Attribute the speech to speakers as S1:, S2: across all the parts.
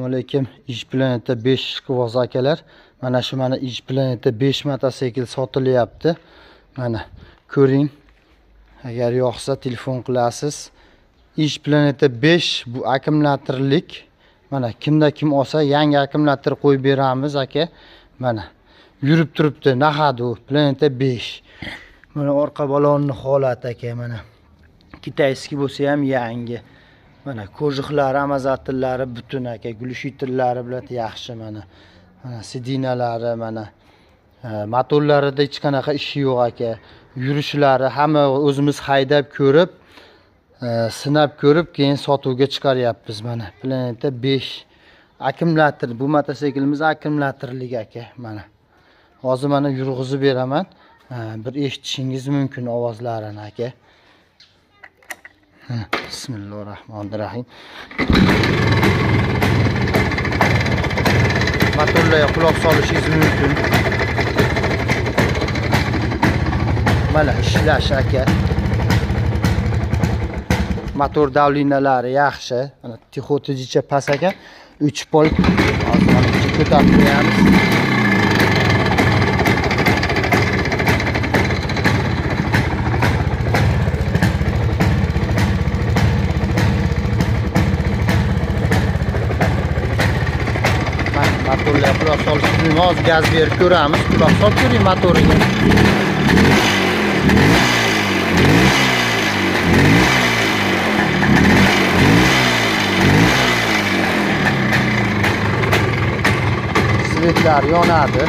S1: Assalomu alaykum. Planeta 5 ishqiboz akalar. Mana shu Planeta 5 motosikl sotilyapti. Mana ko'ring. Agar yoqsa telefon qilasiz. Planeta 5 bu akkumulyatorlik. Mana kimda kim olsa yangi akkumulyator qo'yib beramiz aka. Mana yurib turibdi. Nahadu Planeta 5. Mana orqa balonni holati aka mana. Kitayskiy bo'lsa ham yangi. Mana ko'rjiqlari, amazatillari butun aka, glushitillari bilan yaxshi mana. Mana sidinalari mana. Motorlarida hech qanaqa ishi yo'q aka. Yurishlari hamma o'zimiz haydab ko'rib, sinab ko'rib, keyin sotuvga chiqaryapmiz mana. Planeta 5 akkumulyator. Bu mototsiklimiz akkumulyatorlik aka mana. Hozir mana yurg'izib beraman. Bir eshitishingiz mumkin ovozlarini aka. Bismillahirrahmanirrahim. Motorlarga quloq solishingiz mumkin. Mana ishlash aka. Motor davlinalari yaxshi. Mana tixotijicha past aka. 3 pol hozir ko'tarib qo'yamiz. Motorlar quloq solishimiz hozir gaz berib ko'ramiz. Quloq solib ko'ring motoriga. Svetlar yonadi.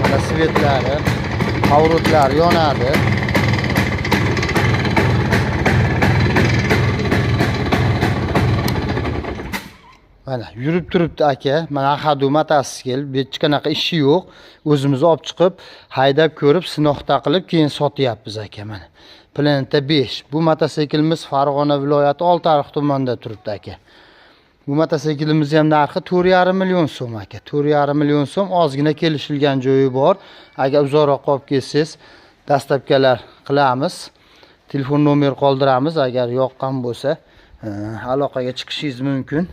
S1: Mana svetlari, pavrotlar yonadi. Mana yurib turibdi aka. Mana hadu motosikl, hech qanaqa ishi yo'q. O'zimiz olib chiqib, haydab ko'rib, sinoqta qilib, keyin sotyapmiz aka mana. Planeta 5. Bu mototsiklimiz Farg'ona viloyati Oltiariq tumanida turibdi aka. Bu mototsiklimiz ham narxi 4,5 million so'm aka. 4,5 million so'm, ozgina kelishilgan joyi bor. Agar uzoqroq olib kelsangiz, dastlabkalar qilamiz. Telefon nomer qoldiramiz, agar yoqqan bo'lsa, aloqaga chiqishingiz mumkin.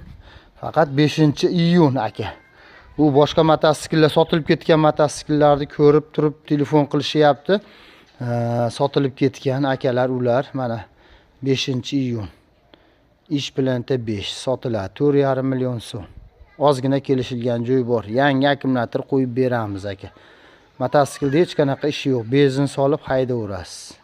S1: Faqat 5-iyun aka. U boshqa mototsikllar sotilib ketgan mototsikllarni ko'rib turib telefon qilishyapti. Sotilib ketgan akalar ular. Mana 5-iyun. Planeta 5 sotiladi. 4,5 million so'm. Ozgina kelishilgan joy bor. Yangi akkumulyator qo'yib beramiz aka. Mototsiklda hech qanaqa ishi yo'q. Benzin solib haydaverasiz.